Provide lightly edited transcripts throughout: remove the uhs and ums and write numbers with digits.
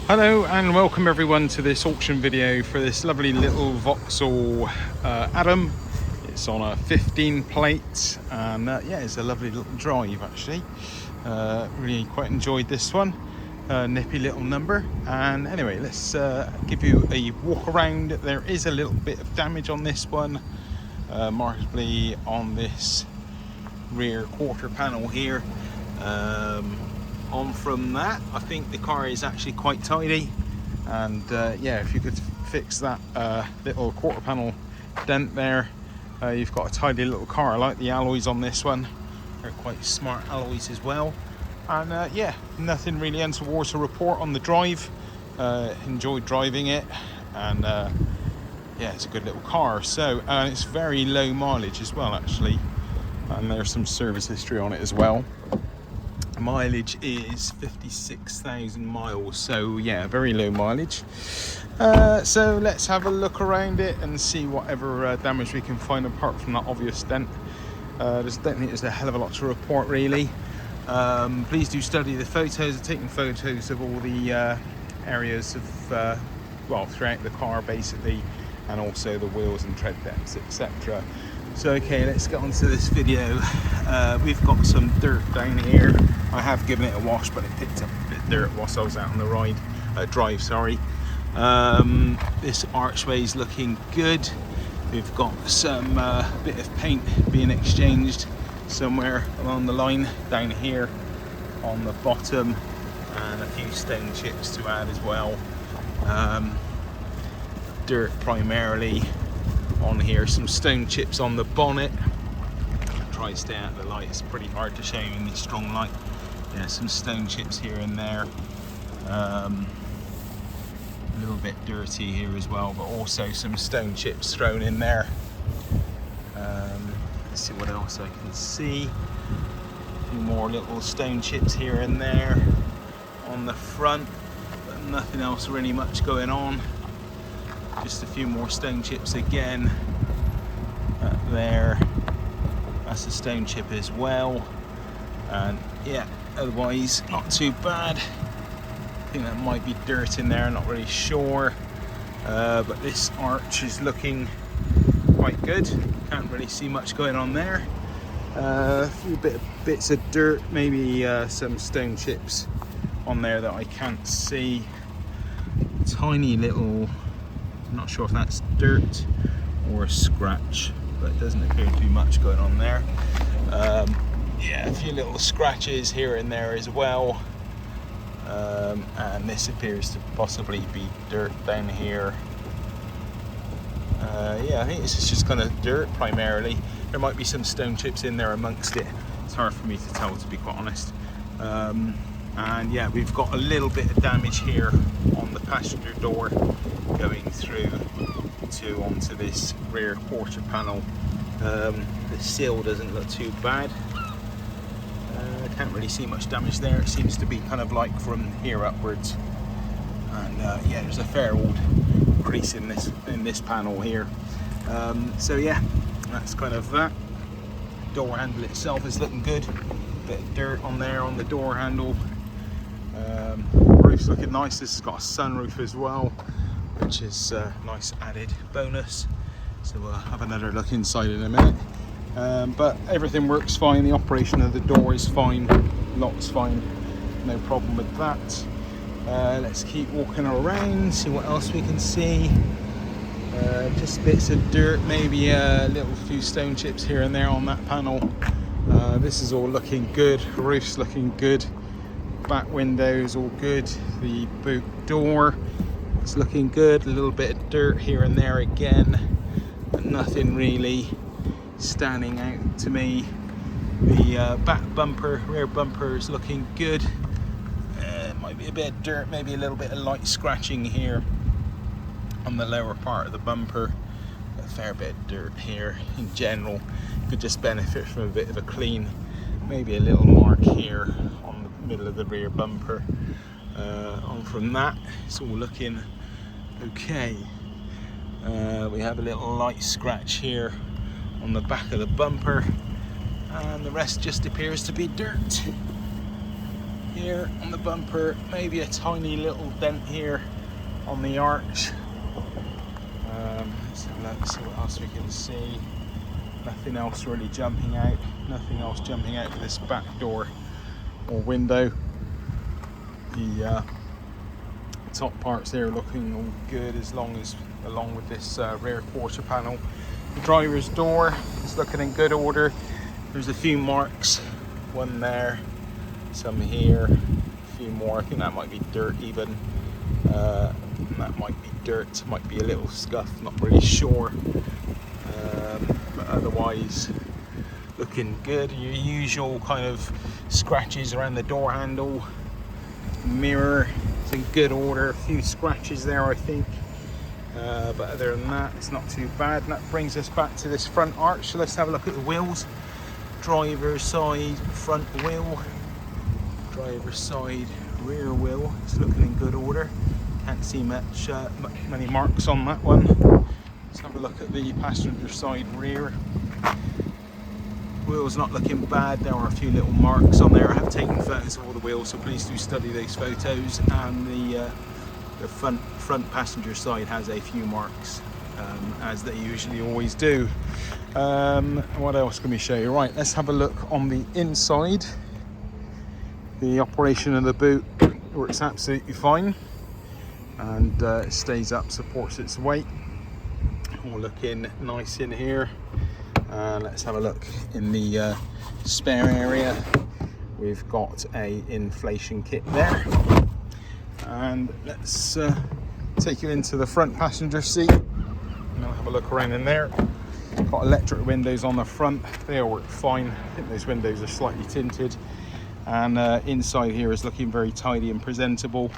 Hello and welcome everyone to this auction video for this lovely little Vauxhall Adam. It's on a 15 plate and yeah, it's a lovely little drive actually. Really quite enjoyed this one. Nippy little number. And anyway, let's give you a walk around. There is a little bit of damage on this one, markedly on this rear quarter panel here. On from that, I think the car is actually quite tidy, and yeah, if you could fix that little quarter panel dent there, you've got a tidy little car. I like the alloys on this one, they're quite smart alloys as well. And yeah, nothing really untoward to report on the drive. Enjoyed driving it, and yeah, it's a good little car. So and it's very low mileage as well actually, and there's some service history on it as well. Mileage is 56,000 miles, so yeah, very low mileage. So let's have a look around it and see whatever damage we can find apart from that obvious dent. Don't think there's a hell of a lot to report really. Please do study the photos. I've taken photos of all the areas of well, throughout the car basically, and also the wheels and tread depths, etc. So okay, let's get on to this video. We've got some dirt down here. I have given it a wash, but it picked up a bit of dirt whilst I was out on the drive. Sorry. This archway is looking good. We've got some bit of paint being exchanged somewhere along the line down here on the bottom, and a few stone chips to add as well. Dirt primarily on here, some stone chips on the bonnet. Try to stay out of the light, it's pretty hard to show you in this strong light. Yeah, some stone chips here and there. A little bit dirty here as well, but also some stone chips thrown in there. Let's see what else I can see. A few more little stone chips here and there on the front, but nothing else really much going on. Just a few more stone chips again. There, that's a stone chip as well. And yeah, otherwise not too bad. I think that might be dirt in there, not really sure. But this arch is looking quite good. Can't really see much going on there. A few bits of dirt, maybe some stone chips on there that I can't see. Tiny little, I'm not sure if that's dirt or a scratch, but it doesn't appear to be much going on there. Yeah, a few little scratches here and there as well. And this appears to possibly be dirt down here. Yeah, I think this is just kind of dirt primarily. There might be some stone chips in there amongst it. It's hard for me to tell, to be quite honest. And yeah, we've got a little bit of damage here on the passenger door going through onto this rear quarter panel. The sill doesn't look too bad. I can't really see much damage there. It seems to be kind of like from here upwards. And yeah, there's a fair old crease in this panel here. So yeah, that's kind of that. Door handle itself is looking good. Bit of dirt on there on the door handle. Roof's looking nice. This has got a sunroof as well, which is a nice added bonus. So we'll have another look inside in a minute. But everything works fine. The operation of the door is fine, lock's fine, no problem with that. Let's keep walking around, see what else we can see. Just bits of dirt, maybe a little few stone chips here and there on that panel. This is all looking good. Roof's looking good. Back windows all good. The boot door is looking good. A little bit of dirt here and there again, but nothing really standing out to me. The back bumper, rear bumper is looking good. Might be a bit of dirt, maybe a little bit of light scratching here on the lower part of the bumper. A fair bit of dirt here in general. Could just benefit from a bit of a clean. Maybe a little mark here on the middle of the rear bumper. On from that, it's all looking okay. We have a little light scratch here on the back of the bumper, and the rest just appears to be dirt. here on the bumper, maybe a tiny little dent here on the arch. Let's have a look, see what else we can see. Nothing else really jumping out. Nothing else jumping out of this back door or window. The top parts there looking all good, along with this rear quarter panel. The driver's door is looking in good order. There's a few marks, one there, some here, a few more. I think that might be dirt even. That might be dirt, might be a little scuff, not really sure. But otherwise looking good. Your usual kind of scratches around the door handle, mirror, it's in good order. A few scratches there, I think, but other than that, it's not too bad. And that brings us back to this front arch. So let's have a look at the wheels. Driver's side front wheel, driver's side rear wheel. It's looking in good order. Can't see many marks on that one. Let's have a look at the passenger side rear. Wheels not looking bad. There are a few little marks on there. I have taken photos of all the wheels, so please do study those photos. And the front passenger side has a few marks, as they usually always do. What else can we show you? Right, let's have a look on the inside. The operation of the boot works absolutely fine, and it stays up, supports its weight. All looking nice in here. Let's have a look in the spare area. We've got a inflation kit there, and let's take you into the front passenger seat and I'll have a look around in there. Got electric windows on the front, they all work fine. I think those windows are slightly tinted, and inside here is looking very tidy and presentable,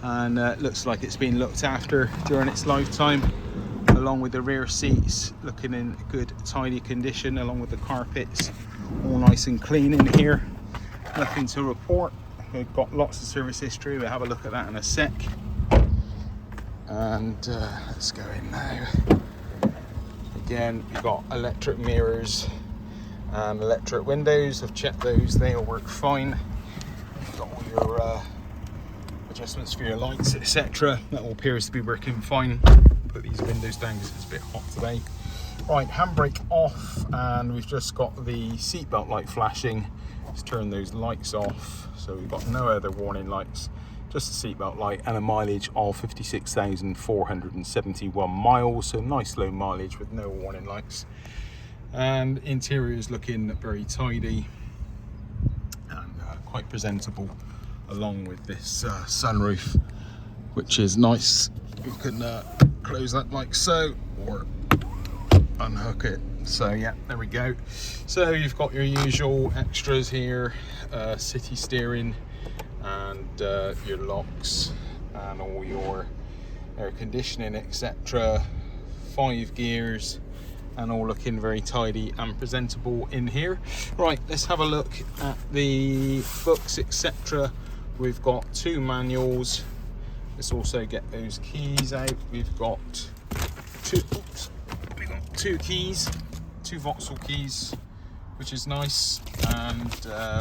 and looks like it's been looked after during its lifetime. Along with the rear seats looking in good tidy condition, along with the carpets all nice and clean in here. Nothing to report. We've got lots of service history. We'll have a look at that in a sec. And let's go in now. Again, you've got electric mirrors and electric windows. I've checked those, they all work fine. You've got all your adjustments for your lights, etc. That all appears to be working fine. Put these windows down because it's a bit hot today. Right, handbrake off, and we've just got the seatbelt light flashing. Let's turn those lights off. So we've got no other warning lights, just the seatbelt light, and a mileage of 56,471 miles. So nice low mileage with no warning lights. And interior is looking very tidy and quite presentable, along with this sunroof, which is nice. You can close that like so, or unhook it. So yeah, there we go. So you've got your usual extras here, city steering, and your locks, and all your air conditioning, etc. 5 gears, and all looking very tidy and presentable in here. Right, let's have a look at the books, etc. We've got 2 manuals. Let's also get those keys out. We've got 2 keys, 2 Vauxhall keys, which is nice, and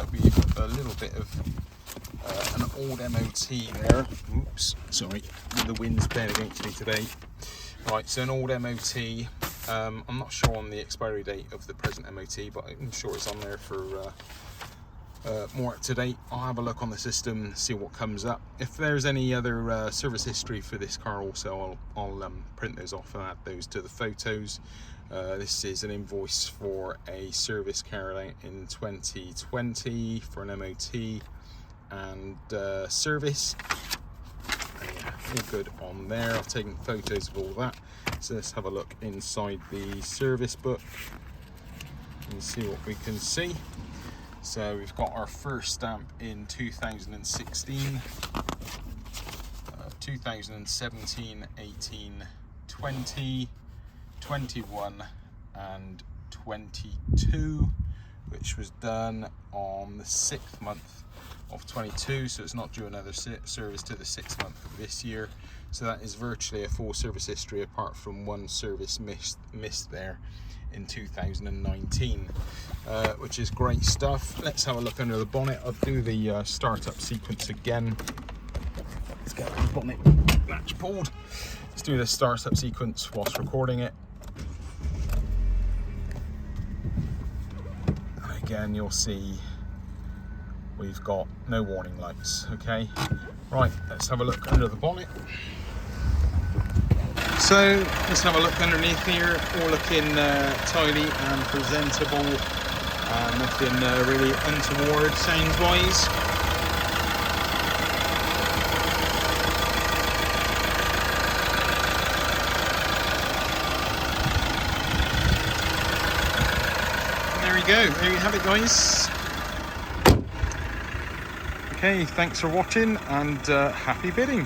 we've got a little bit of an old MOT there. Oops, sorry, the wind's playing against me today. Right, so an old MOT. I'm not sure on the expiry date of the present MOT, but I'm sure it's on there for more up to date. I'll have a look on the system, see what comes up. If there's any other service history for this car also, I'll print those off and add those to the photos. This is an invoice for a service carried out in 2020 for an MOT and service. Yeah, all good on there. I've taken photos of all that. So let's have a look inside the service book and see what we can see. So we've got our first stamp in 2016, 2017, 18, 20, 21 and 22, which was done on the 6th month of 22, so it's not due another service to the 6th month of this year. So that is virtually a full service history, apart from one service missed there in 2019, which is great stuff. Let's have a look under the bonnet. I'll do the startup sequence again. Let's get the bonnet latch pulled. Let's do the startup sequence whilst recording it. And again, you'll see we've got no warning lights. Okay, right, let's have a look under the bonnet. So let's have a look underneath here, all looking tidy and presentable, nothing really untoward sounds wise. There we go, there you have it guys. Okay, thanks for watching and happy bidding.